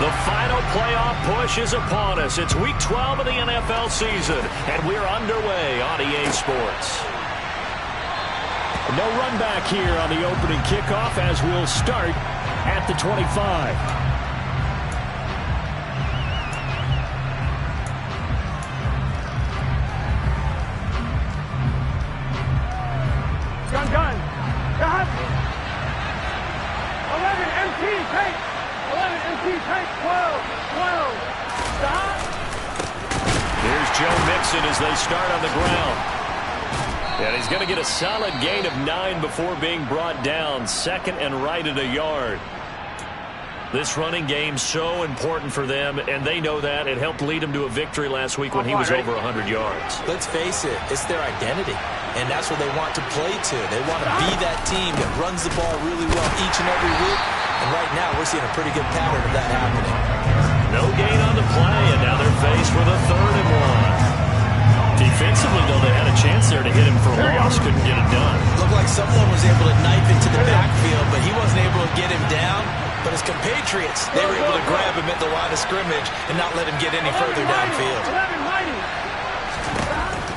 The final playoff push is upon us. It's Week 12 of the NFL season, and we're underway on EA Sports. No run back here on the opening kickoff as we'll start at the 25. Gun. Stop. 11 MT, take. 11 MT, take. 12. Stop. Here's Joe Mixon as they start on the ground. And he's going to get a solid gain of 9 before being brought down. Second and right at a yard. This running game's so important for them, and they know that. It helped lead them to a victory last week when he was over 100 yards. Let's face it, it's their identity, and that's what they want to play to. They want to be that team that runs the ball really well each and every week, and right now we're seeing a pretty good pattern of that happening. No gain on the play, and now they're faced with a 3rd and 1. Defensively, though, they had a chance there to hit him for a loss. Couldn't get it done. Looked like someone was able to knife into the backfield, but he wasn't able to get him down. But his compatriots, they were able to grab him at the line of scrimmage and not let him get any further downfield.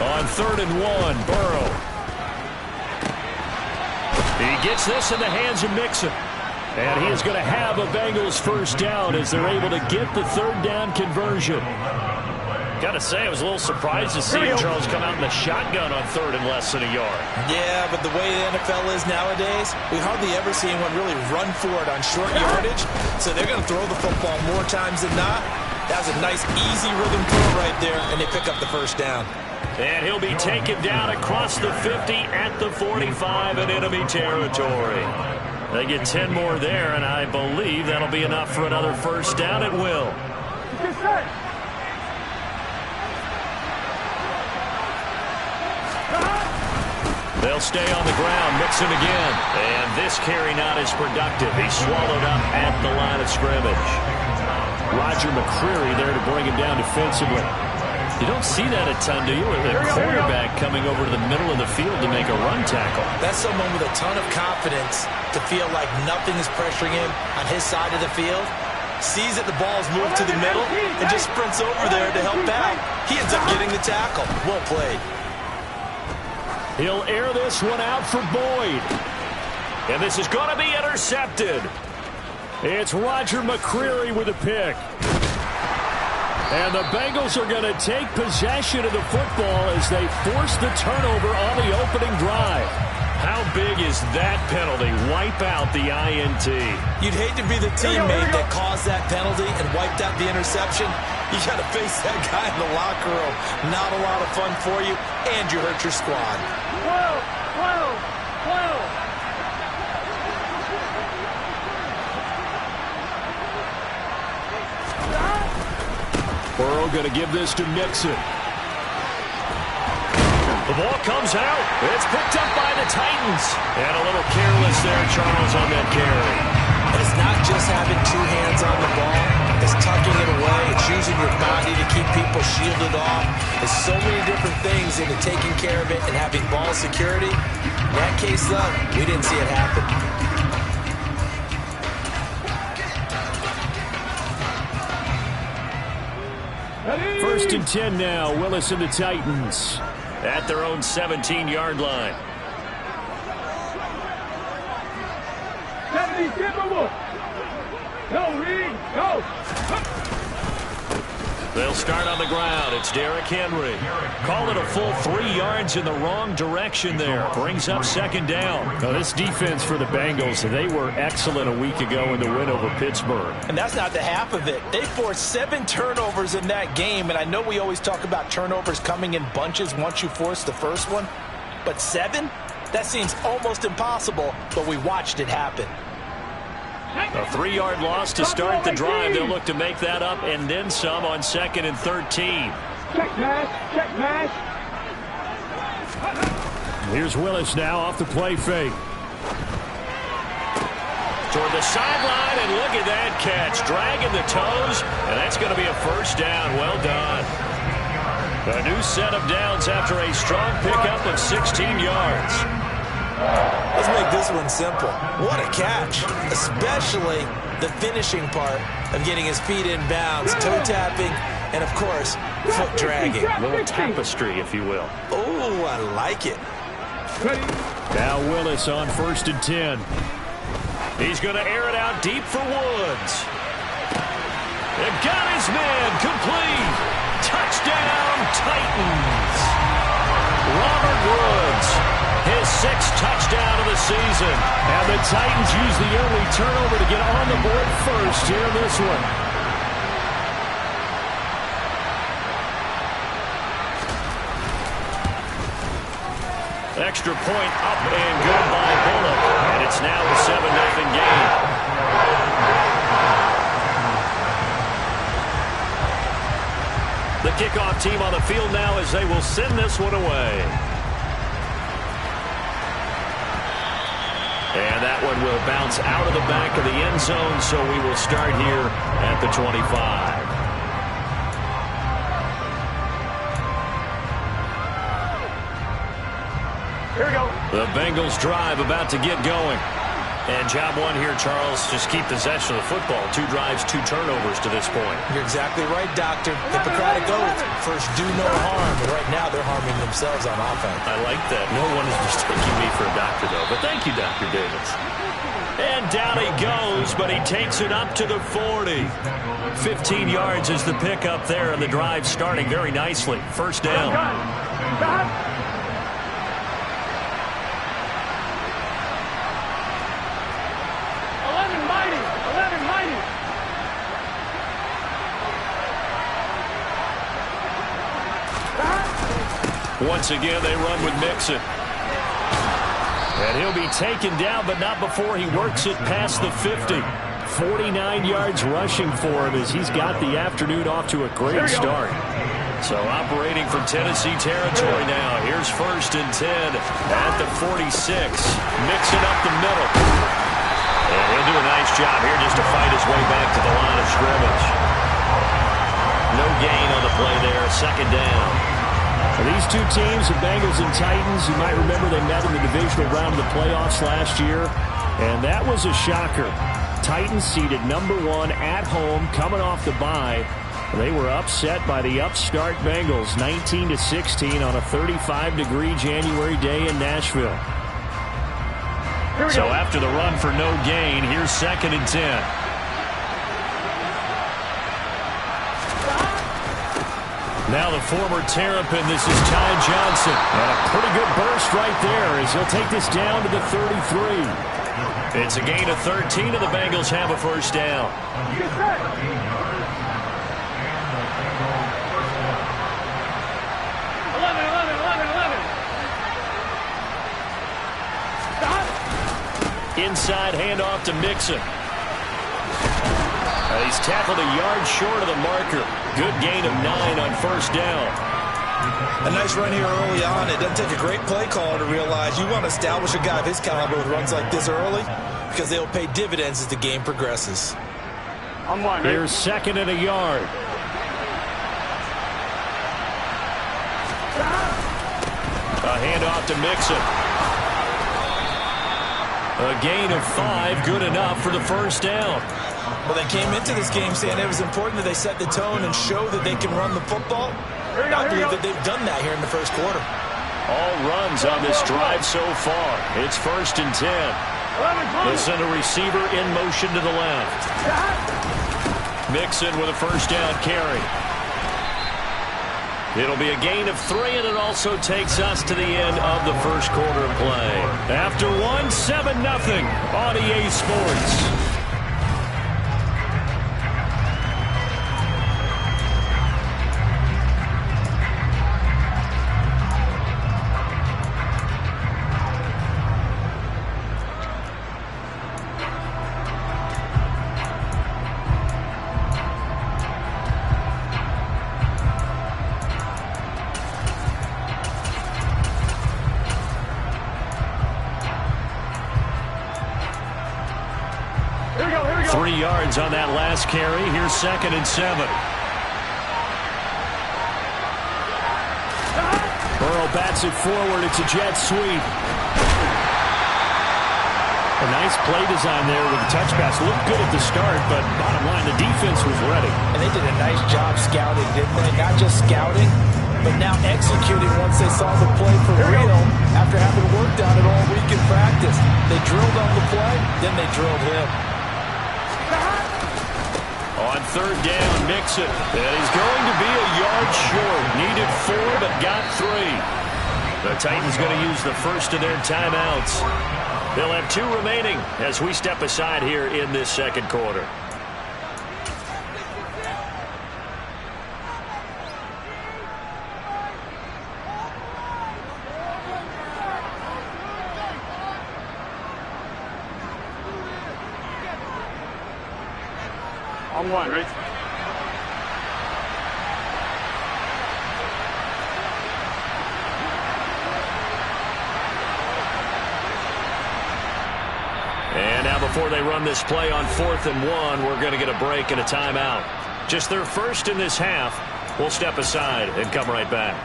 On 3rd and 1, Burrow. He gets this in the hands of Mixon. And he is going to have a Bengals first down as they're able to get the 3rd down conversion. Got to say, I was a little surprised to see Charles come out in the shotgun on 3rd and less than a yard. Yeah, but the way the NFL is nowadays, we hardly ever see anyone really run for it on short yardage. So they're going to throw the football more times than not. That was a nice, easy rhythm throw right there, and they pick up the first down. And he'll be taken down across the 50 at the 45 in enemy territory. They get 10 more there, and I believe that'll be enough for another first down at will. They'll stay on the ground. Mixon again. And this carry not as productive. He's swallowed up at the line of scrimmage. Roger McCreary there to bring him down defensively. You don't see that a ton, do you? With a quarterback coming over to the middle of the field to make a run tackle. That's someone with a ton of confidence to feel like nothing is pressuring him on his side of the field. Sees that the ball's moved to the middle and just sprints over there to help out. He ends up getting the tackle. Well played. He'll air this one out for Boyd. And this is going to be intercepted. It's Roger McCreary with a pick. And the Bengals are going to take possession of the football as they force the turnover on the opening drive. How big is that penalty? Wipe out the INT. You'd hate to be the teammate that caused that penalty and wiped out the interception. You got to face that guy in the locker room. Not a lot of fun for you, and you hurt your squad. 12. Burrow going to give this to Mixon. The ball comes out. It's picked up by the Titans. And a little careless there, Charles, on that carry. And it's not just having 2 hands on the ball. It's tucking it away. It's using your body to keep people shielded off. There's so many different things into taking care of it and having ball security. In that case, though, we didn't see it happen. First and 10 now. Willis and the Titans at their own 17-yard line. 70, go, Reed, go. They'll start on the ground. It's Derrick Henry. Call it a full 3 yards in the wrong direction there. Brings up second down. Now, this defense for the Bengals, they were excellent a week ago in the win over Pittsburgh. And that's not the half of it. They forced 7 turnovers in that game, and I know we always talk about turnovers coming in bunches once you force the first one, but 7? That seems almost impossible, but we watched it happen. A 3-yard loss to start the drive. They'll look to make that up and then some on 2nd and 13. Check pass. Here's Willis now off the play fake. Toward the sideline, and look at that catch. Dragging the toes, and that's going to be a first down. Well done. A new set of downs after a strong pickup of 16 yards. Let's make this one simple. What a catch, especially the finishing part of getting his feet in bounds, toe tapping, and of course, foot dragging. A little tapestry, if you will. Oh, I like it. Now Willis on 1st and 10. He's going to air it out deep for Woods. And got his man complete. Touchdown, Titans. Robert Woods, his 6th touchdown of the season. And the Titans use the early turnover to get on the board first here in this one. Extra point up and good by Bullock. And it's now a 7-0 game. The kickoff team on the field now as they will send this one away. And that one will bounce out of the back of the end zone, so we will start here at the 25. Here we go. The Bengals drive about to get going. And job one here, Charles, just keep possession of the football. 2 drives, 2 turnovers to this point. You're exactly right, Doctor. Hippocratic oath. First, do no harm. And right now, they're harming themselves on offense. I like that. No one is mistaking me for a doctor, though. But thank you, Dr. Davis. And down he goes, but he takes it up to the 40. 15 yards is the pickup there, and the drive starting very nicely. First down. Got 11 mighty. 11 mighty. Once again, they run with Mixon. And he'll be taken down, but not before he works it past the 50. 49 yards rushing for him as he's got the afternoon off to a great start. So operating from Tennessee territory now. Here's 1st and 10 at the 46. Mixing up the middle. And he'll do a nice job here just to fight his way back to the line of scrimmage. No gain on the play there. 2nd down. These two teams, the Bengals and Titans, you might remember they met in the divisional round of the playoffs last year, and that was a shocker. Titans seeded #1 at home, coming off the bye. They were upset by the upstart Bengals, 19-16 on a 35-degree January day in Nashville. So after the run for no gain, here's 2nd and 10. Now the former Terrapin, this is Ty Johnson. And a pretty good burst right there as he'll take this down to the 33. It's a gain of 13, and the Bengals have a first down. Get set. 11. Inside handoff to Mixon. He's tackled a yard short of the marker. Good gain of 9 on 1st down. A nice run here early on. It doesn't take a great play caller to realize you want to establish a guy of his caliber with runs like this early because they'll pay dividends as the game progresses. I'm one. Here's 2nd and a yard. A handoff to Mixon. A gain of 5, good enough for the first down. Well, they came into this game saying it was important that they set the tone and show that they can run the football. I believe that they've done that here in the first quarter. All runs on this drive so far. It's 1st and 10. They send a receiver in motion to the left. Mixon with a first down carry. It'll be a gain of 3, and it also takes us to the end of the first quarter of play. After 1, 7-0 on EA Sports. Here we go. 3 yards on that last carry. Here's 2nd and 7. Burrow bats it forward. It's a jet sweep. A nice play design there with the touch pass. Looked good at the start, but bottom line, the defense was ready. And they did a nice job scouting, didn't they? Not just scouting, but now executing once they saw the play for real after having worked on it all week in practice. They drilled on the play, then they drilled him. On third down, Mixon. And he's going to be a yard short. Needed 4, but got 3. The Titans going to use the first of their timeouts. They'll have 2 remaining as we step aside here in this second quarter. On one, right? And now before they run this play on 4th and 1, we're going to get a break and a timeout. Just their first in this half. We'll step aside and come right back.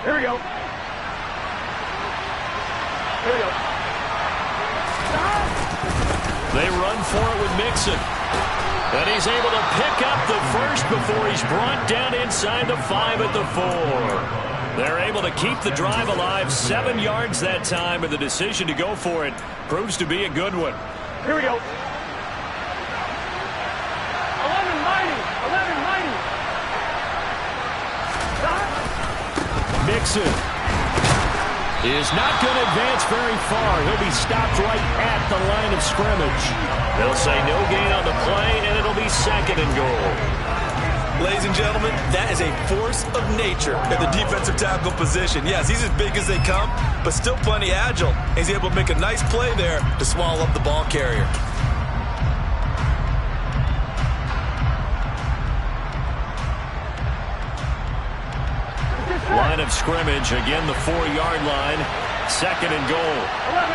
Here we go. Here we go. They run for it with Mixon. And he's able to pick up the first before he's brought down inside the 5 at the 4. They're able to keep the drive alive, 7 yards that time, and the decision to go for it proves to be a good one. Here we go. 11 mighty. 11 mighty. Mixon is not going to advance very far. He'll be stopped right at the line of scrimmage. They'll say no gain on the play, and it'll be 2nd and goal. Ladies and gentlemen, that is a force of nature at the defensive tackle position. Yes, he's as big as they come, but still plenty agile. He's able to make a nice play there to swallow up the ball carrier. Line of scrimmage, again the 4-yard line. 2nd and goal. 11,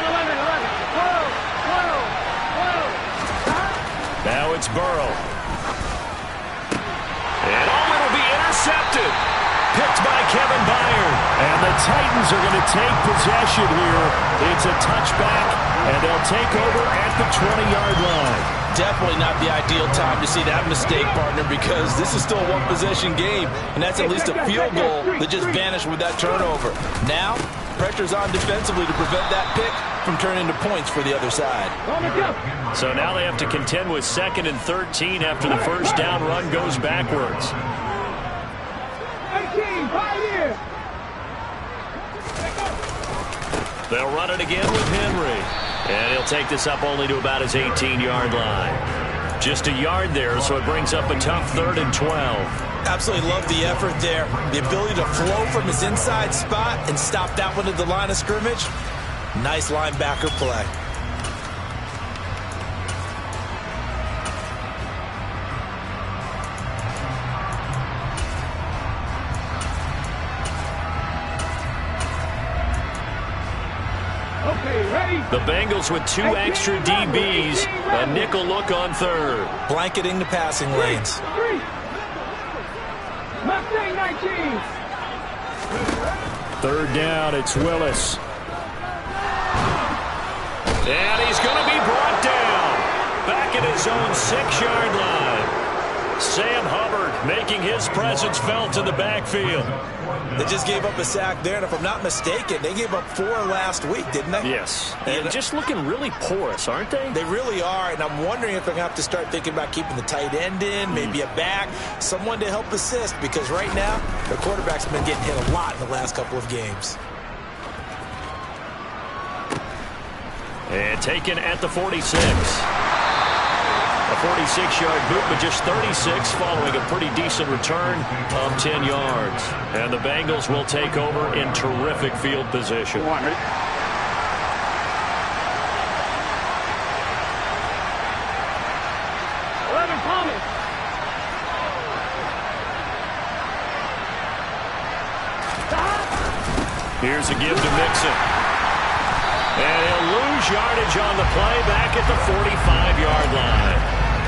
12, 12, 12. Now it's Burrow. And it'll be intercepted. Picked by Kevin Byard. And the Titans are going to take possession here. It's a touchback, and they'll take over at the 20-yard line. Definitely not the ideal time to see that mistake, partner, because this is still a one-possession game, and that's at least a field goal that just vanished with that turnover. Now, pressure's on defensively to prevent that pick from turning into points for the other side. So now they have to contend with 2nd and 13 after the first down run goes backwards. 18, 5 here. They'll run it again with Henry. And he'll take this up only to about his 18-yard line. Just a yard there, so it brings up a tough 3rd and 12. Absolutely love the effort there. The ability to flow from his inside spot and stop that one at the line of scrimmage. Nice linebacker play. The Bengals with 2 extra DBs, a nickel look on 3rd. Blanketing the passing lanes. Mustang 19. 3rd down, it's Willis. And he's going to be brought down. Back at his own 6-yard line. Sam Hubbard making his presence felt in the backfield. They just gave up a sack there, and if I'm not mistaken, they gave up 4 last week, didn't they? Yes. And just looking really porous, aren't they? They really are, and I'm wondering if they're going to have to start thinking about keeping the tight end in, maybe a back, someone to help assist, because right now, their quarterback's been getting hit a lot in the last couple of games. And taken at the 46. A 46-yard boot, but just 36 following a pretty decent return of 10 yards. And the Bengals will take over in terrific field position. 11 Thomas. Here's a give to Mixon. And he'll lose yardage on the play back at the 45-yard line.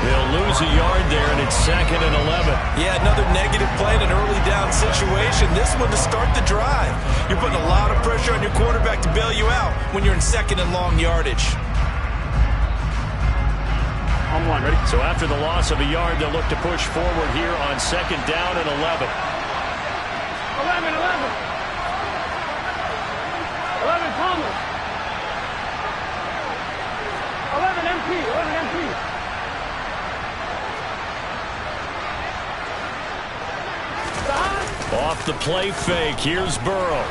They'll lose a yard there, and it's 2nd and 11. Yeah, another negative play in an early down situation. This one to start the drive. You're putting a lot of pressure on your quarterback to bail you out when you're in 2nd and long yardage. On one, ready? So after the loss of a yard, they'll look to push forward here on 2nd down and 11. 11, 11. 11 Thomas. 11 MP, 11 MP. Off the play fake, here's Burrow.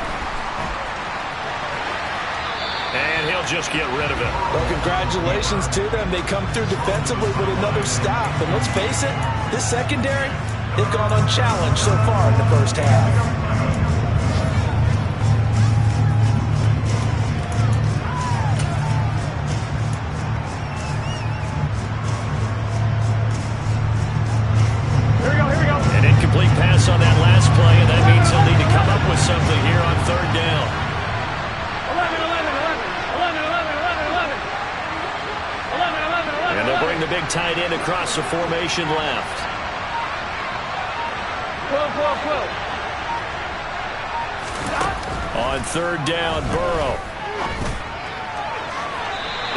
And he'll just get rid of it. Well, congratulations to them. They come through defensively with another stop. And let's face it, this secondary, they've gone unchallenged so far in the first half. On that last play, and that means they'll need to come up with something here on 3rd down. 11, 11, 11, 11, 11, 11, 11, 11. And they'll bring the big tight end across the formation left. 12, 12, 12. On 3rd down, Burrow.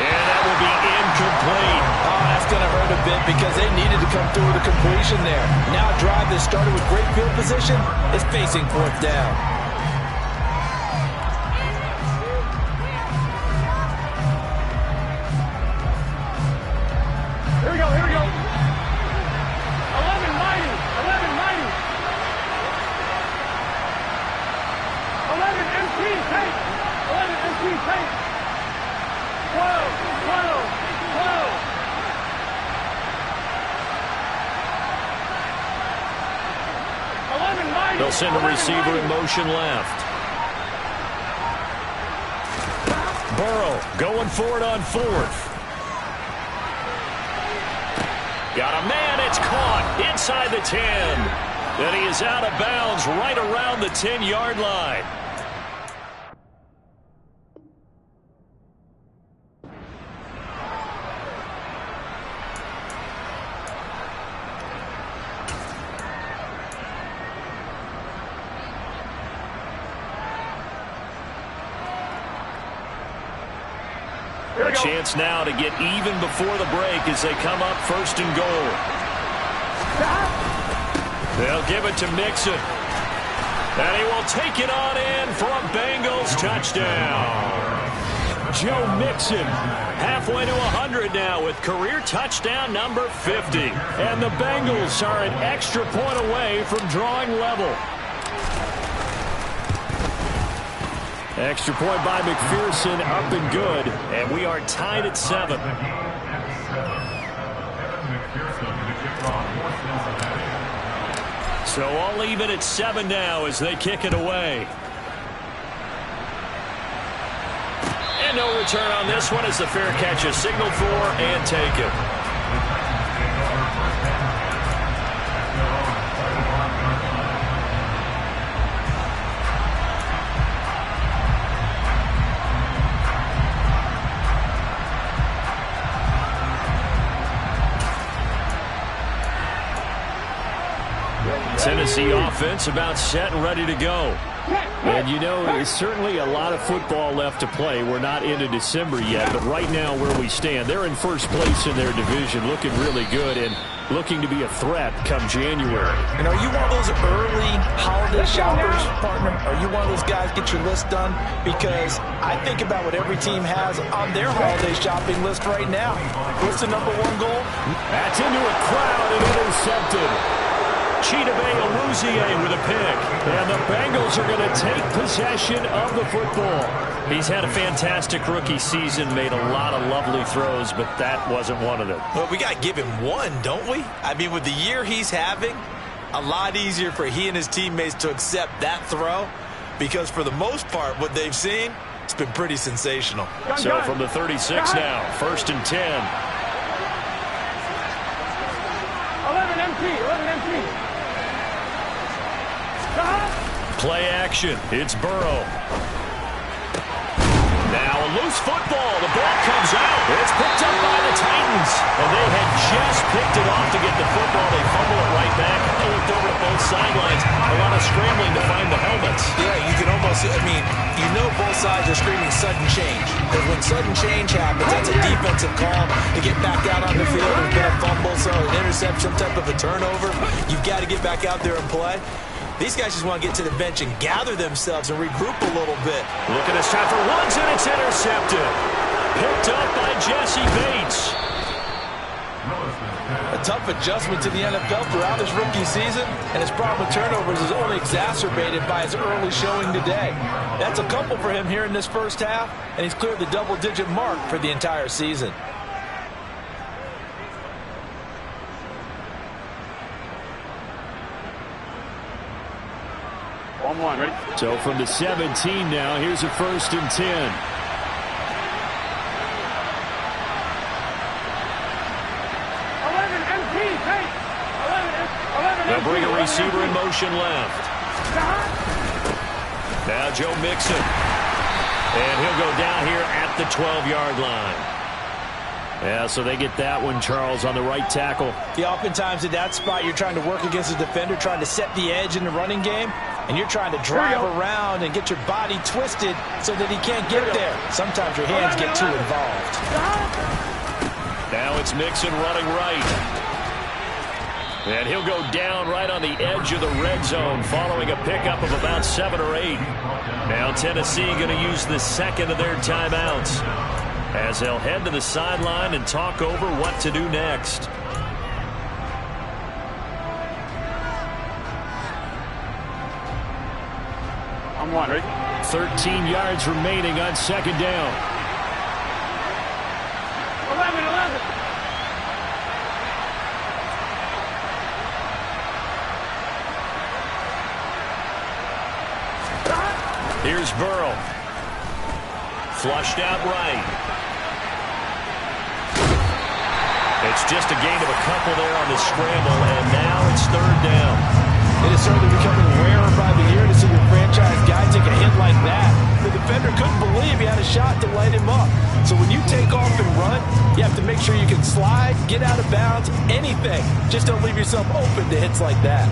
And that will be incomplete. Oh, that's going to hurt a bit because they needed to come through with a completion there. Now a drive that started with great field position is facing 4th down. Here we go, here we go. 11 mighty, 11 mighty. 11 MP take. 11 MP take. 12, 12, 12. They'll send a receiver in motion left. Burrow going for it on 4th. Got a man, it's caught inside the 10. And he is out of bounds right around the 10-yard line. A chance now to get even before the break as they come up 1st and goal. They'll give it to Mixon. And he will take it on in for a Bengals touchdown. Joe Mixon halfway to 100 now with career touchdown number 50. And the Bengals are an extra point away from drawing level. Extra point by McPherson, up and good, and we are tied at 7. So all even at 7 now as they kick it away. And no return on this one as the fair catch is signaled for and taken. Tennessee offense about set and ready to go. And you know, there's certainly a lot of football left to play. We're not into December yet, but right now where we stand, they're in first place in their division, looking really good and looking to be a threat come January. And are you one of those early holiday shoppers, partner? Are you one of those guys get your list done? Because I think about what every team has on their holiday shopping list right now. What's the number 1 goal? That's into a crowd and intercepted. Chidobe Awuzie with a pick. And the Bengals are going to take possession of the football. He's had a fantastic rookie season, made a lot of lovely throws, but that wasn't one of them. Well, we got to give him one, don't we? I mean, with the year he's having, a lot easier for he and his teammates to accept that throw because for the most part, what they've seen, it's been pretty sensational. So from the 36 now, 1st and 10. 11 MP, 11 MP. Play action. It's Burrow. Now a loose football. The ball comes out. It's picked up by the Titans. And they had just picked it off to get the football. They fumble it right back. I looked over at both sidelines. A lot of scrambling to find the helmets. Yeah, you can almost, you know both sides are screaming sudden change. Because when sudden change happens, that's a defensive call to get back out on the field. There's been a fumble, so an interception, type of a turnover. You've got to get back out there and play. These guys just want to get to the bench and gather themselves and regroup a little bit. Look at this time for ones, and it's intercepted. Picked up by Jesse Bates. A tough adjustment to the NFL throughout his rookie season, and his problem with turnovers is only exacerbated by his early showing today. That's a couple for him here in this first half, and he's cleared the double-digit mark for the entire season. One, ready? So from the 17 now, here's a 1st and 10. They'll bring a receiver in motion left. Now Joe Mixon. And he'll go down here at the 12-yard line. Yeah, so they get that one, Charles, on the right tackle. Yeah, oftentimes in that spot, you're trying to work against a defender, trying to set the edge in the running game, and you're trying to drive around and get your body twisted so that he can't get there. Sometimes your hands get too involved. Now it's Mixon running right. And he'll go down right on the edge of the red zone following a pickup of about 7 or 8. Now Tennessee going to use the second of their timeouts as they'll head to the sideline and talk over what to do next. I'm one, ready? 13 yards remaining on 2nd down. 11. Here's Burrow. Flushed out right. It's just a gain of a couple there on the scramble, and now it's 3rd down. It is certainly becoming rarer by the year to see your franchise guy take a hit like that. The defender couldn't believe he had a shot to light him up. So when you take off and run, you have to make sure you can slide, get out of bounds, anything. Just don't leave yourself open to hits like that.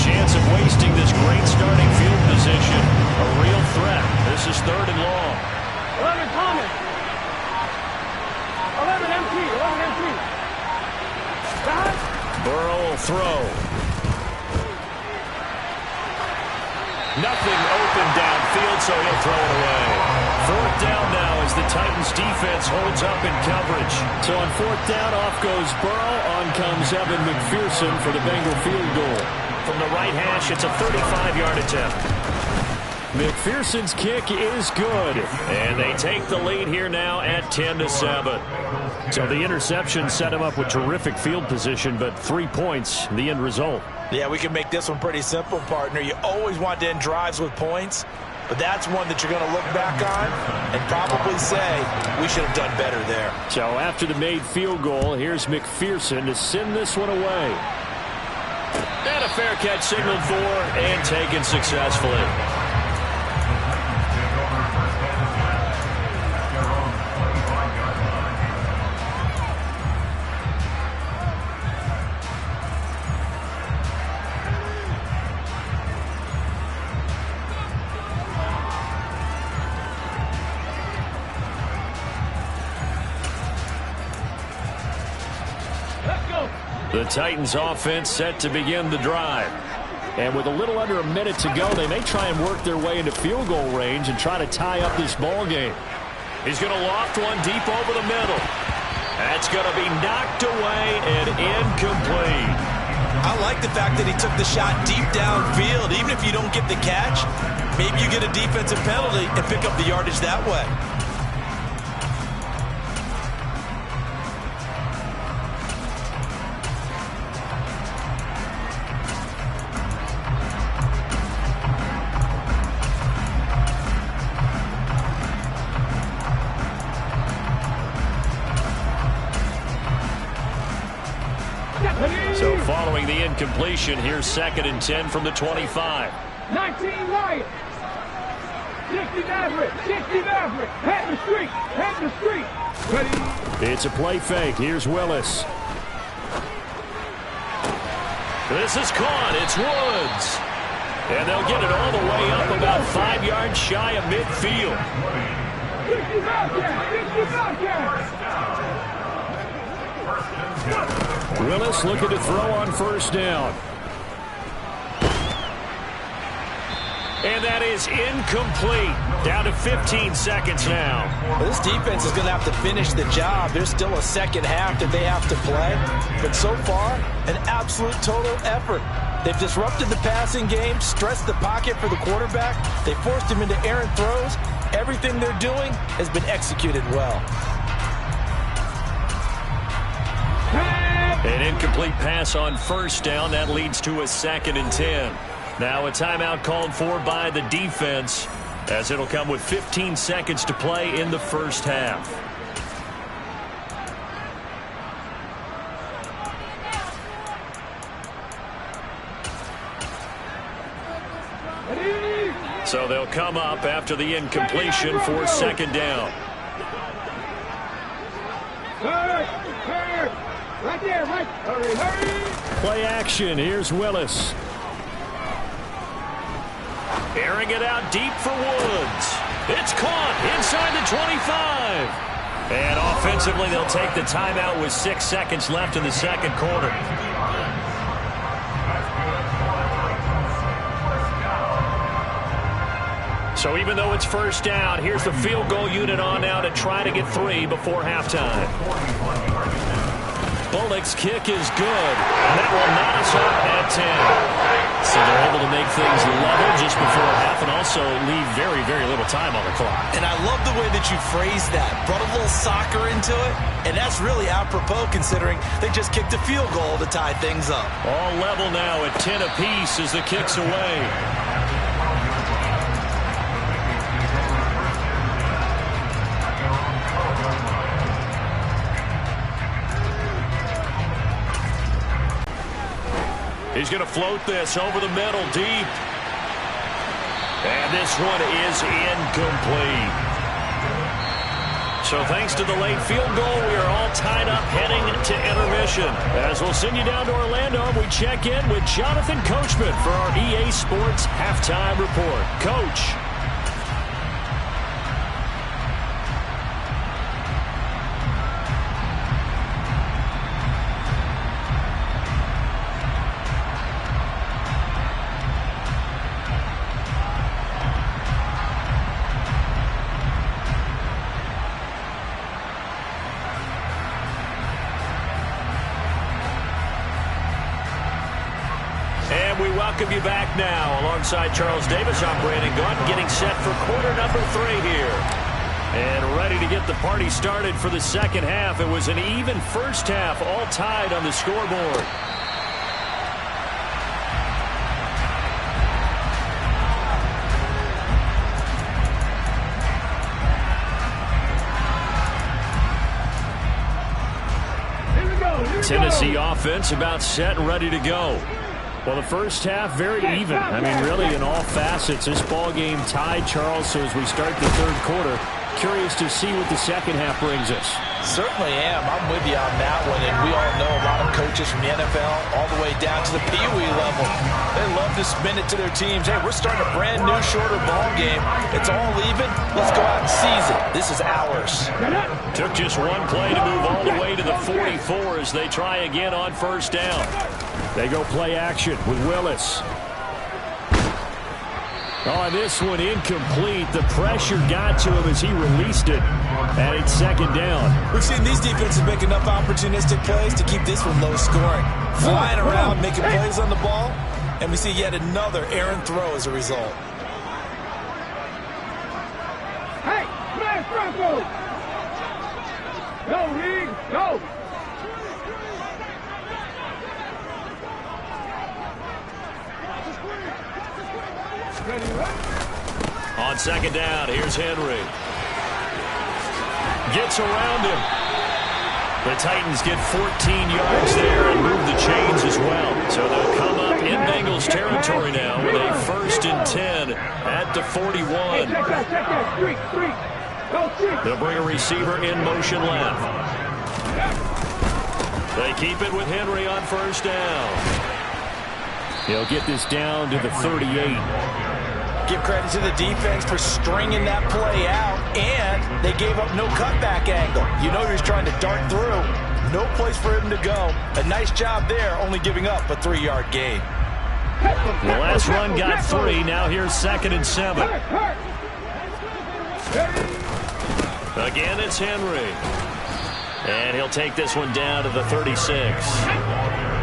Chance of wasting this great starting field position. A real threat. This is 3rd and long. 11 Thomas. 11 empty. Burrow will throw. Nothing open downfield, so he'll throw it away. 4th down now as the Titans defense holds up in coverage. So on 4th down, off goes Burrow. On comes Evan McPherson for the Bengal field goal. From the right hash, it's a 35-yard attempt. McPherson's kick is good. And they take the lead here now at 10-7. So the interception set him up with terrific field position, but 3 points, the end result. Yeah, we can make this one pretty simple, partner. You always want to end drives with points, but that's one that you're going to look back on and probably say, we should have done better there. So after the made field goal, here's McPherson to send this one away. And a fair catch signaled for and taken successfully. The Titans offense set to begin the drive. And with a little under a minute to go, they may try and work their way into field goal range and try to tie up this ball game. He's going to loft one deep over the middle. That's going to be knocked away and incomplete. I like the fact that he took the shot deep downfield. Even if you don't get the catch, maybe you get a defensive penalty and pick up the yardage that way. incompletion. Here's 2nd and 10 from the 25. 19 Lions. 60 Maverick. 60 Maverick. Head the street. Head the street. Ready? It's a play fake. Here's Willis. This is caught. It's Woods. And they'll get it all the way up about 5 yards shy of midfield. 60 Bobcats. 60 Bobcats. Willis looking to throw on first down. And that is incomplete. Down to 15 seconds now. Well, this defense is going to have to finish the job. There's still a second half that they have to play. But so far, an absolute total effort. They've disrupted the passing game, stressed the pocket for the quarterback. They forced him into errant throws. Everything they're doing has been executed well. An incomplete pass on first down. That leads to a 2nd and 10. Now a timeout called for by the defense, as it'll come with 15 seconds to play in the first half. So they'll come up after the incompletion for 2nd down. Right there, right. Hurry, hurry. Play action. Here's Willis. Airing it out deep for Woods. It's caught inside the 25. And offensively, they'll take the timeout with 6 seconds left in the second quarter. So even though it's first down, here's the field goal unit on now to try to get 3 before halftime. Bullock's kick is good. And that will knot us up at 10. So they're able to make things level just before half and also leave very, very little time on the clock. And I love the way that you phrased that. Brought a little soccer into it. And that's really apropos considering they just kicked a field goal to tie things up. All level now at 10 apiece as the kick's away. He's going to float this over the middle deep. And this one is incomplete. So thanks to the late field goal, we are all tied up heading to intermission. As we'll send you down to Orlando, we check in with Jonathan Coachman for our EA Sports Halftime Report. Coach. Welcome you back now. Alongside Charles Davis, I'm Brandon Gaudin, getting set for quarter number 3 here. And ready to get the party started for the second half. It was an even first half, all tied on the scoreboard. Tennessee offense about set and ready to go. Well, the first half, very even. I mean, really, in all facets, this ball game tied, Charles. So as we start the third quarter, curious to see what the second half brings us. Certainly am. I'm with you on that one. And we all know a lot of coaches from the NFL all the way down to the Pee Wee level. They love to spin it to their teams. Hey, we're starting a brand new, shorter ball game. It's all even. Let's go out and seize it. This is ours. Took just one play to move all the way to the 44 as they try again on first down. They go play action with Willis. Oh, this one incomplete. The pressure got to him as he released it. And it's second down. We've seen these defenses make enough opportunistic plays to keep this one low scoring. Flying around, making plays on the ball. And we see yet another errant throw as a result. Hey, smash Bronco! Go, Reed, go! On second down, here's Henry. Gets around him. The Titans get 14 yards there and move the chains as well. So they'll come up in Bengals territory now with a 1st and 10 at the 41. They'll bring a receiver in motion left. They keep it with Henry on 1st down. He'll get this down to the 38. Give credit to the defense for stringing that play out, and they gave up no cutback angle. You know he was trying to dart through. No place for him to go. A nice job there, only giving up a 3-yard gain. The last run got 3. Now here's 2nd and 7. Again, it's Henry. And he'll take this one down to the 36.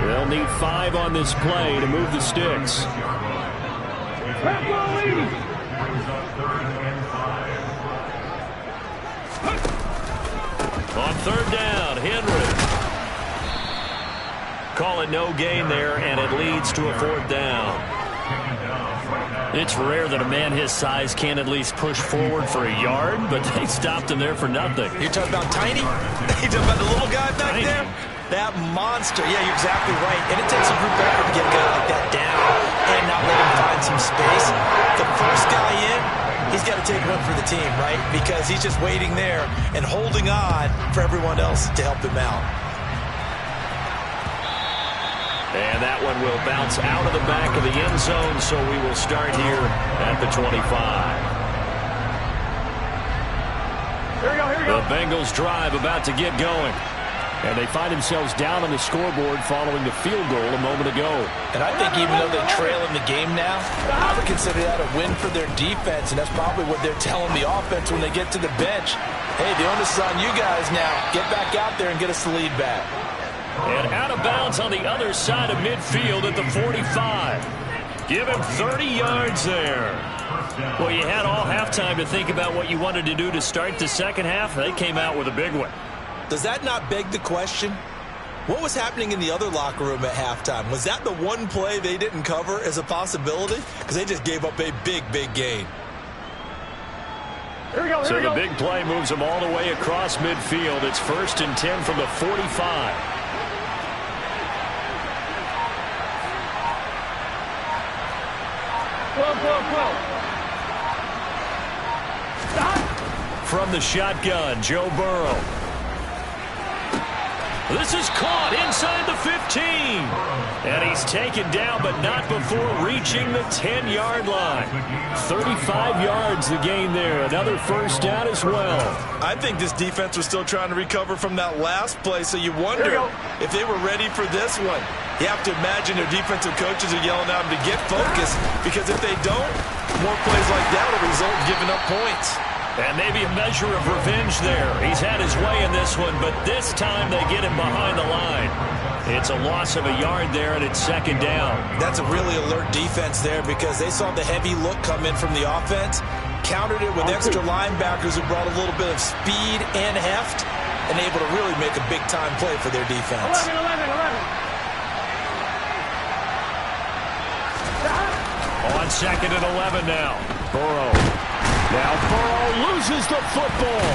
They'll need 5 on this play to move the sticks. On 3rd down, Henry. Call it no gain there, and it leads to a 4th down. It's rare that a man his size can't at least push forward for a yard, but they stopped him there for nothing. You're talking about Tiny? You're talking about the little guy back there? That monster. Yeah, you're exactly right. And it takes a group effort to get a guy like that down and not let him find some space. The first guy in, he's got to take one for the team, right? Because he's just waiting there and holding on for everyone else to help him out. And that one will bounce out of the back of the end zone, so we will start here at the 25. Here we go. The Bengals drive about to get going. And they find themselves down on the scoreboard following the field goal a moment ago. And I think even though they trail in the game now, I would consider that a win for their defense, and that's probably what they're telling the offense when they get to the bench. Hey, the onus is on you guys now. Get back out there and get us the lead back. And out of bounds on the other side of midfield at the 45. Give him 30 yards there. Well, you had all halftime to think about what you wanted to do to start the second half. They came out with a big one. Does that not beg the question? What was happening in the other locker room at halftime? Was that the one play they didn't cover as a possibility? Because they just gave up a big, big gain. So the big play moves them all the way across midfield. It's 1st and 10 from the 45. From the shotgun, Joe Burrow. This is caught inside the 15. And he's taken down, but not before reaching the 10-yard line. 35 yards the gain there. Another 1st down as well. I think this defense was still trying to recover from that last play, so you wonder if they were ready for this one. You have to imagine their defensive coaches are yelling at them to get focused, because if they don't, more plays like that will result in giving up points. And maybe a measure of revenge there. He's had his way in this one, but this time they get him behind the line. It's a loss of a yard there, and it's 2nd down. That's a really alert defense there, because they saw the heavy look come in from the offense, countered it with extra linebackers who brought a little bit of speed and heft, and able to really make a big-time play for their defense. 11. On 2nd and 11 now. Burrow. Now Burrow loses the football.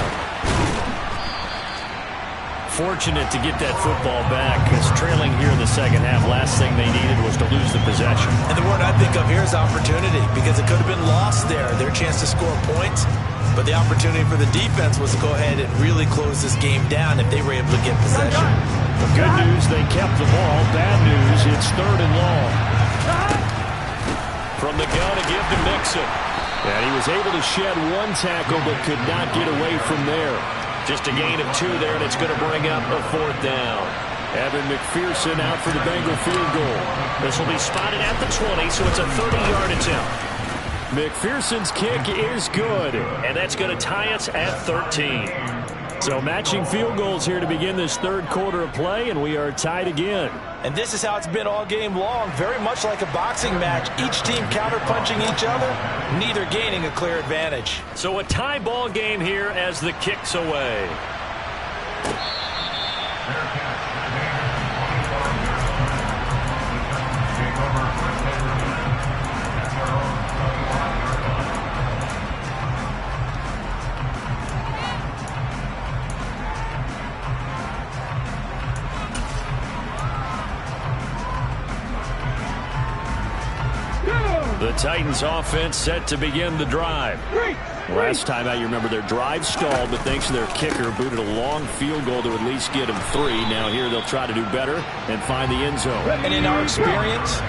Fortunate to get that football back, because trailing here in the second half, last thing they needed was to lose the possession. And the word I think of here is opportunity, because it could have been lost there, their chance to score points. But the opportunity for the defense was to go ahead and really close this game down if they were able to get possession. The good news, they kept the ball. Bad news, it's 3rd and long. From the gun to give to Mixon. And he was able to shed one tackle, but could not get away from there. Just a gain of 2 there, and it's going to bring up a 4th down. Evan McPherson out for the Bengal field goal. This will be spotted at the 20, so it's a 30-yard attempt. McPherson's kick is good, and that's going to tie us at 13. So matching field goals here to begin this 3rd quarter of play, and we are tied again. And this is how it's been all game long, very much like a boxing match. Each team counter-punching each other, neither gaining a clear advantage. So a tie ball game here as the kick's away. Titans offense set to begin the drive. Last time out, you remember their drive stalled, but thanks to their kicker, booted a long field goal to at least get them 3. Now here they'll try to do better and find the end zone. And in our experience,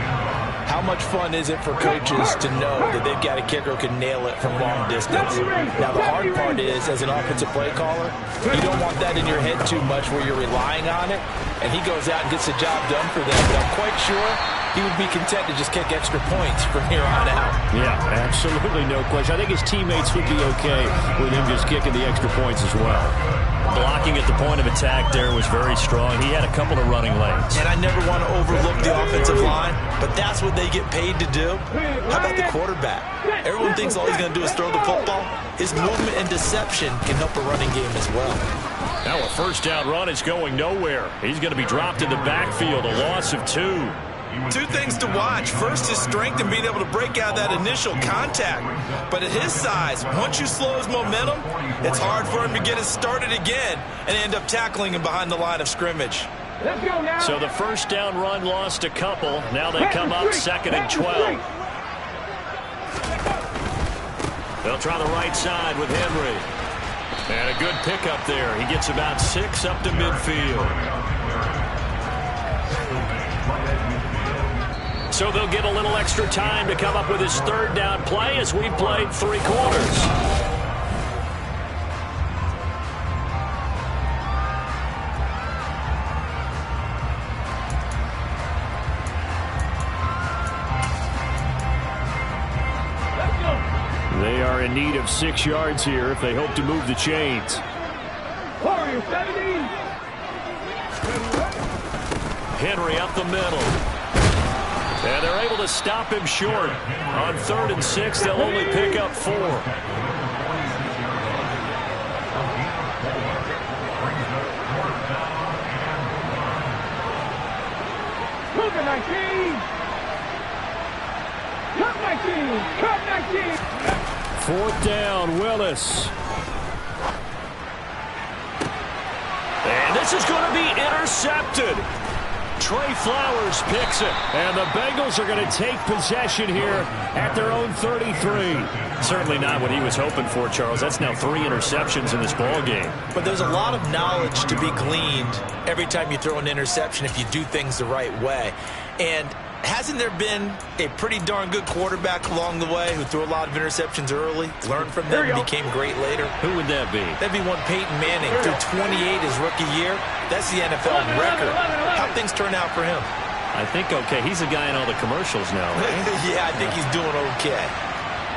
how much fun is it for coaches to know that they've got a kicker who can nail it from long distance? Now, the hard part is, as an offensive play caller, you don't want that in your head too much where you're relying on it, and he goes out and gets the job done for them. But I'm quite sure he would be content to just kick extra points from here on out. Yeah, absolutely no question. I think his teammates would be okay with him just kicking the extra points as well. Blocking at the point of attack there was very strong. He had a couple of running lanes. And I never want to overlook the offensive line, but that's what they get paid to do. How about the quarterback? Everyone thinks all he's going to do is throw the football. His movement and deception can help a running game as well. Now a first down run is going nowhere. He's going to be dropped in the backfield, a loss of 2. 2 things to watch. First, his strength and being able to break out that initial contact. But at his size, once you slow his momentum, it's hard for him to get it started again and end up tackling him behind the line of scrimmage. Let's go now. So the first down run lost a couple. Now they come up 2nd and 12. They'll try the right side with Henry. And a good pickup there. He gets about 6 up to midfield. So they'll get a little extra time to come up with his 3rd down play as we played 3 quarters. They are in need of 6 yards here if they hope to move the chains. Warrior 70. Henry up the middle. And they're able to stop him short. On 3rd and 6, they'll only pick up 4. Look at 19. Cut 19. Cut 19. 4th down, Willis. And this is going to be intercepted. Trey Flowers picks it. And the Bengals are going to take possession here at their own 33. Certainly not what he was hoping for, Charles. That's now 3 interceptions in this ball game. But there's a lot of knowledge to be gleaned every time you throw an interception if you do things the right way. And hasn't there been a pretty darn good quarterback along the way who threw a lot of interceptions early, learned from them, and became great later? Who would that be? That'd be one Peyton Manning. Threw 28 his rookie year. That's the NFL record. How'd things turn out for him? I think okay. He's a guy in all the commercials now, right? Yeah, I think he's doing okay.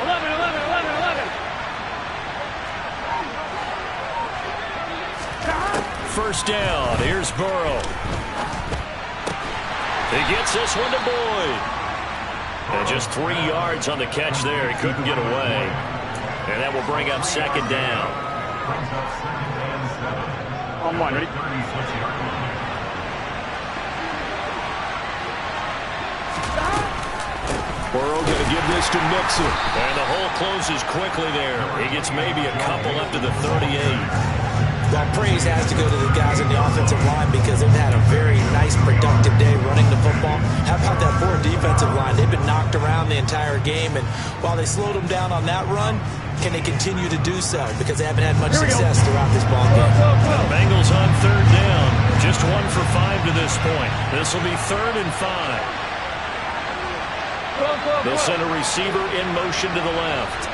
11, 11, 11, 11. First down. Here's Burrow. He gets this one to Boyd. And just 3 yards on the catch there. He couldn't get away. And that will bring up 2nd down. On 1, ready? Burrow going to give this to Mixon. And the hole closes quickly there. He gets maybe a couple up to the 38. Well, praise has to go to the guys in the offensive line because they've had a very nice, productive day running the football. How about that poor defensive line? They've been knocked around the entire game, and while they slowed them down on that run, can they continue to do so? Because they haven't had much success throughout this ball game. Bengals on 3rd down. Just 1 for 5 to this point. This will be 3rd and 5. They'll send a receiver in motion to the left.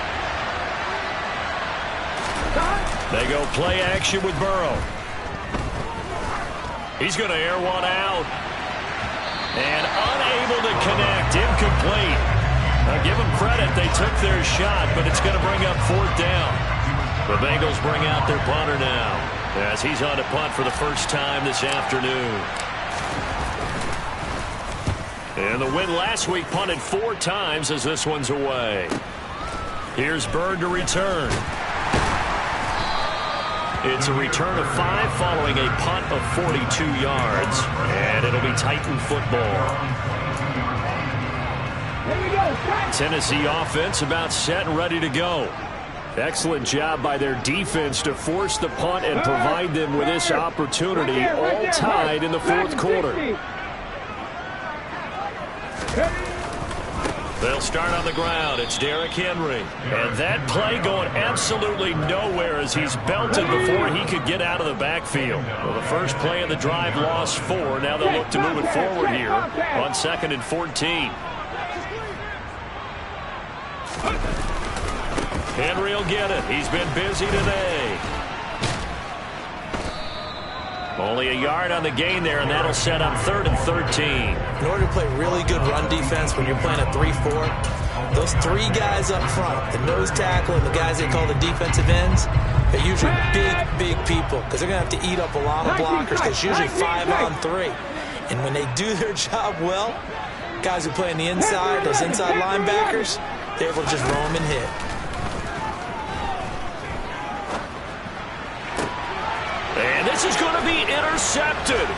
They go play action with Burrow. He's going to air one out. And unable to connect. Incomplete. Now give them credit. They took their shot, but it's going to bring up 4th down. The Bengals bring out their punter now as he's on to punt for the first time this afternoon. And the win last week punted 4 times as this one's away. Here's Bird to return. It's a return of 5 following a punt of 42 yards. And it'll be Titan football. Tennessee offense about set and ready to go. Excellent job by their defense to force the punt and provide them with this opportunity, all tied in the 4th quarter. They'll start on the ground. It's Derrick Henry. And that play going absolutely nowhere as he's belted before he could get out of the backfield. Well, the first play of the drive lost 4. Now they'll look to move it forward here on 2nd and 14. Henry will get it. He's been busy today. Only a yard on the gain there, and that'll set up 3rd and 13. In order to play really good run defense when you're playing a 3-4, those 3 guys up front, the nose tackle and the guys they call the defensive ends, they're usually big people because they're going to have to eat up a lot of blockers because it's usually 5-on-3. And when they do their job well, guys who play on the inside, those inside linebackers, they're able to just roam and hit. And this is going to be intercepted.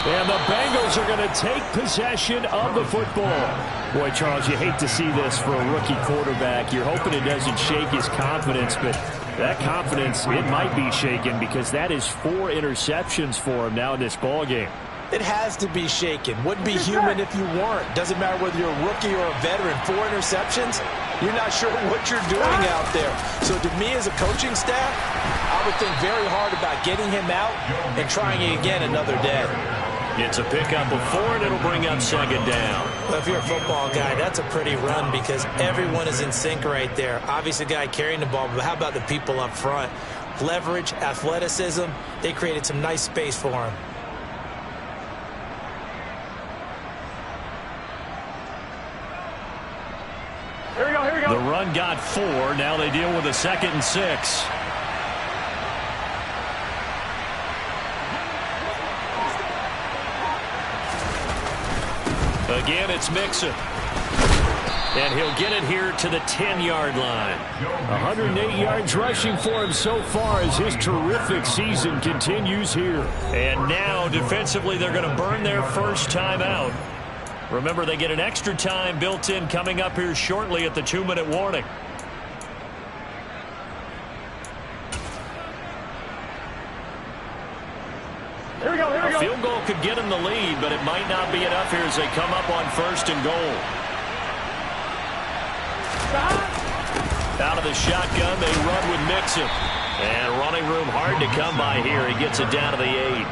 And the Bengals are going to take possession of the football. Boy, Charles, you hate to see this for a rookie quarterback. You're hoping it doesn't shake his confidence, but that confidence, it might be shaken because that is 4 interceptions for him now in this ballgame. It has to be shaken. Wouldn't be human if you weren't. Doesn't matter whether you're a rookie or a veteran. 4 interceptions, you're not sure what you're doing out there. So to me as a coaching staff, I would think very hard about getting him out and trying it again another day. It's a pickup of 4, and it'll bring up 2nd down. Well, if you're a football guy, that's a pretty run because everyone is in sync right there. Obviously, the guy carrying the ball, but how about the people up front? Leverage, athleticism, they created some nice space for him. Here we go, here we go. The run got 4. Now they deal with a 2nd and 6. Again, it's Mixon. And he'll get it here to the 10-yard line. 108 yards rushing for him so far as his terrific season continues here. And now, defensively, they're going to burn their first time out. Remember, they get an extra time built in coming up here shortly at the 2-minute warning. Here we go, here we go. A field goal could get them the lead, but it might not be enough here as they come up on 1st and goal. Out of the shotgun, they run with Mixon. And running room hard to come by here. He gets it down to the 8.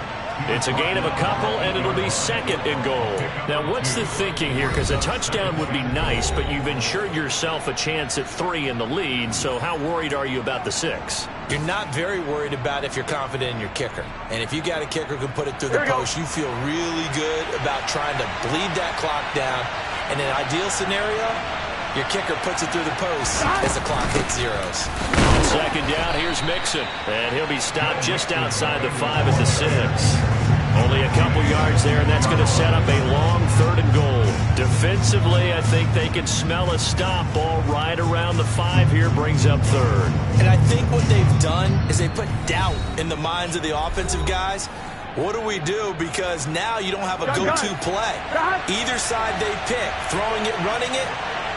It's a gain of a couple, and it'll be 2nd and goal. Now, what's the thinking here? Because a touchdown would be nice, but you've ensured yourself a chance at 3 in the lead, so how worried are you about the 6? You're not very worried about if you're confident in your kicker. And if you got a kicker who can put it through the post, you feel really good about trying to bleed that clock down. In an ideal scenario, your kicker puts it through the post as the clock hits zeros. 2nd down, here's Mixon. And he'll be stopped just outside the 5 at the 6. Only a couple yards there, and that's going to set up a long 3rd and goal. Defensively, I think they can smell a stop. Ball right around the 5 here, brings up 3rd. And I think what they've done is they put doubt in the minds of the offensive guys. What do we do? Because now you don't have a go-to play. Either side they pick, throwing it, running it,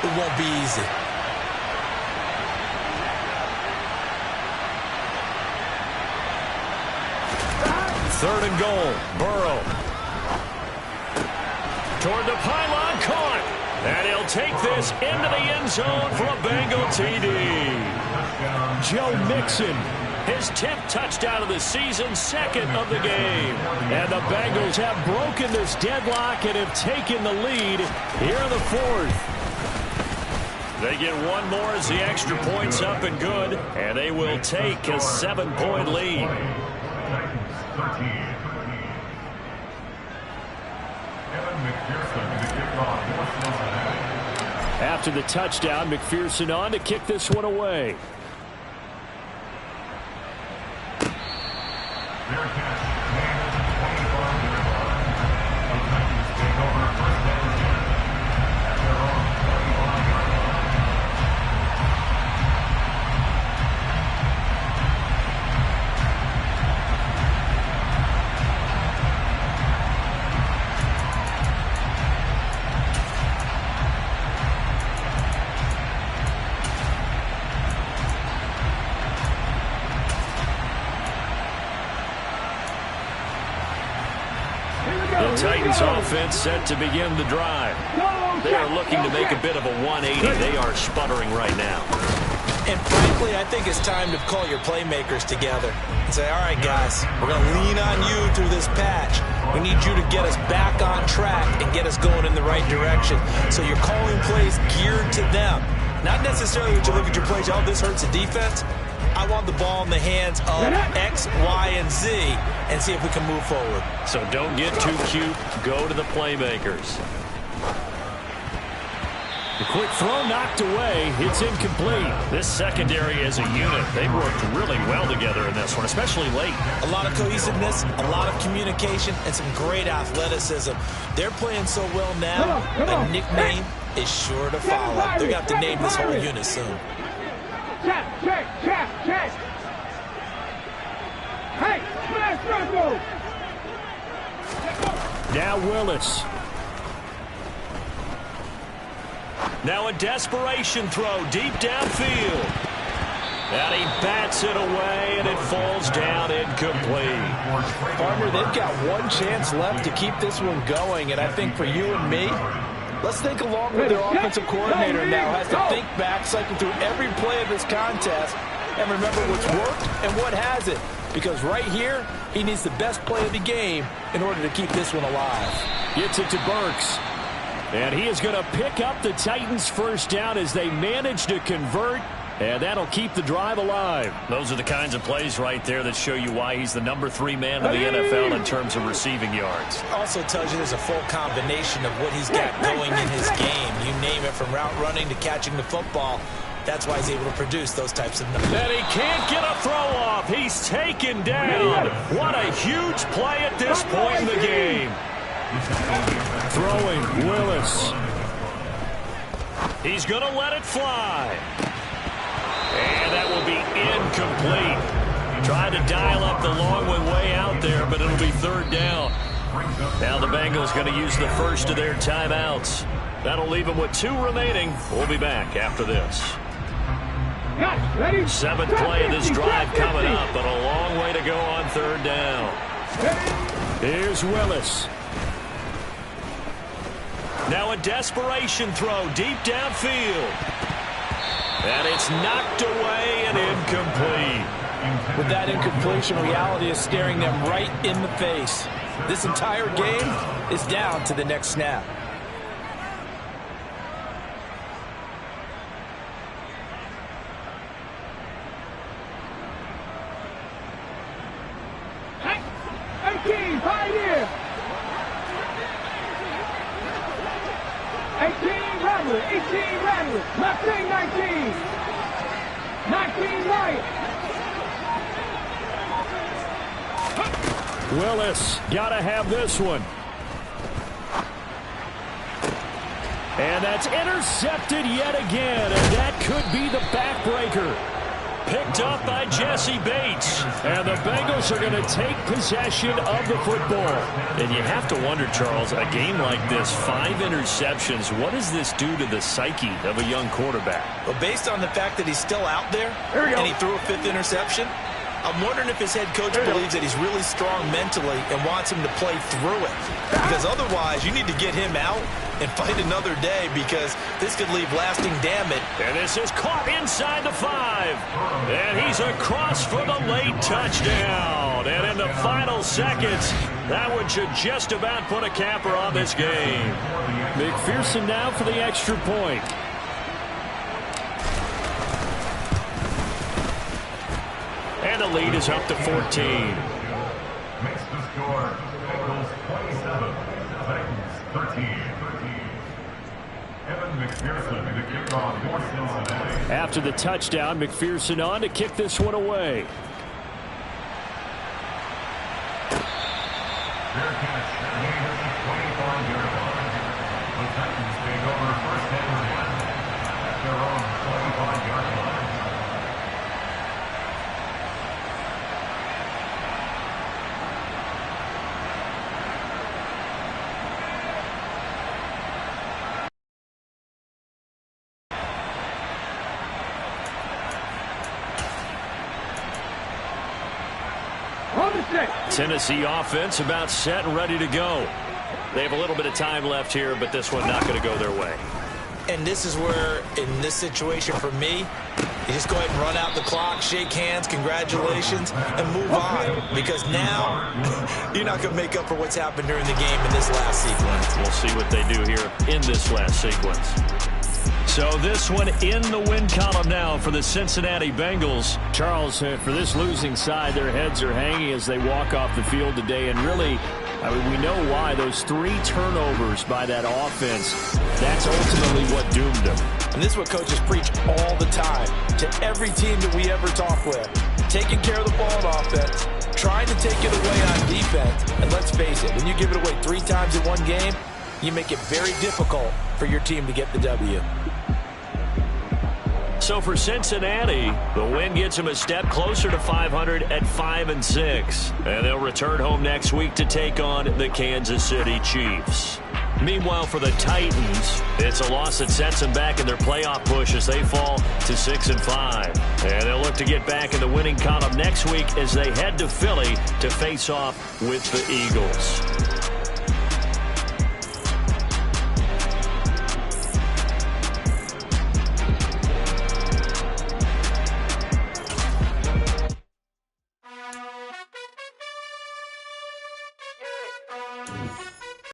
it won't be easy. Third and goal. Burrow. Toward the pylon, caught. And he'll take this into the end zone for a Bengal TD. Joe Mixon. His 10th touchdown of the season, 2nd of the game. And the Bengals have broken this deadlock and have taken the lead here in the 4th. They get one more as the extra point's up and good, and they will take a 7-point lead. After the touchdown, McPherson on to kick this one away. The Titans offense set to begin the drive. They're looking to make a bit of a 180. They are sputtering right now. And frankly, I think it's time to call your playmakers together and say, all right, guys, we're going to lean on you through this patch. We need you to get us back on track and get us going in the right direction. So you're calling plays geared to them. Not necessarily that you look at your plays, oh, this hurts the defense. I want the ball in the hands of X, Y, and Z and see if we can move forward. So don't get too cute. Go to the playmakers. The quick throw knocked away. It's incomplete. This secondary as a unit, they've worked really well together in this one, especially late. A lot of cohesiveness, a lot of communication, and some great athleticism. They're playing so well now, a nickname is sure to follow. They're going to have to name this whole unit soon. Check, check, check, check. Hey, smash circle. Now Willis. Now a desperation throw deep downfield. And he bats it away, and it falls down incomplete. Partner, they've got one chance left to keep this one going, and I think for you and me, let's think along with their offensive coordinator now. Has to think back, cycle through every play of this contest, and remember what's worked and what hasn't. Because right here, he needs the best play of the game in order to keep this one alive. Gets it to Burks. And he is going to pick up the Titans' first down as they manage to convert. And that'll keep the drive alive. Those are the kinds of plays right there that show you why he's the #3 man in the NFL in terms of receiving yards. Also tells you there's a full combination of what he's got going in his game. You name it, from route running to catching the football. That's why he's able to produce those types of numbers. And he can't get a throw off. He's taken down. What a huge play at this point in the game. Throwing, Willis. He's going to let it fly. And that will be incomplete. Tried to dial up the long one way out there, but it'll be third down. Now the Bengals going to use the first of their timeouts. That'll leave them with 2 remaining. We'll be back after this. 7th play of this drive coming up, but a long way to go on third down. Here's Willis. Now a desperation throw deep downfield. And it's knocked away and incomplete. With that incompletion, reality is staring them right in the face. This entire game is down to the next snap. Willis, gotta have this one. And that's intercepted yet again, and that could be the backbreaker. Picked up by Jesse Bates. And the Bengals are going to take possession of the football. And you have to wonder, Charles, a game like this, 5 interceptions, what does this do to the psyche of a young quarterback? Well, based on the fact that he's still out there and he threw a 5th interception, I'm wondering if his head coach believes that he's really strong mentally and wants him to play through it. Because otherwise, you need to get him out and fight another day, because this could leave lasting damage. And this is caught inside the 5. And he's across for the late touchdown. And in the final seconds, that one should just about put a capper on this game. McPherson now for the extra point. And the lead is up to 14. Makes the score Bengals 27, Titans 13. Evan McPherson, the kickoff for Cincinnati. After the touchdown, McPherson on to kick this one away. Fair catch. He hits the 25-yard line. The Titans take over first and 10 at their own 25-yard line. Tennessee offense about set and ready to go. They have a little bit of time left here, but this one not going to go their way. And this is where, in this situation for me, you just go ahead and run out the clock, shake hands, congratulations, and move on. Because now, you're not going to make up for what's happened during the game in this last sequence. We'll see what they do here in this last sequence. So this one in the win column now for the Cincinnati Bengals. Charles, for this losing side, their heads are hanging as they walk off the field today. And really, I mean, we know why. Those 3 turnovers by that offense, that's ultimately what doomed them. And this is what coaches preach all the time to every team that we ever talk with. Taking care of the ball on offense, trying to take it away on defense. And let's face it, when you give it away 3 times in one game, you make it very difficult for your team to get the W. So for Cincinnati, the win gets them a step closer to 500 at 5-6. And they'll return home next week to take on the Kansas City Chiefs. Meanwhile, for the Titans, it's a loss that sets them back in their playoff push as they fall to 6-5. And they'll look to get back in the winning column next week as they head to Philly to face off with the Eagles.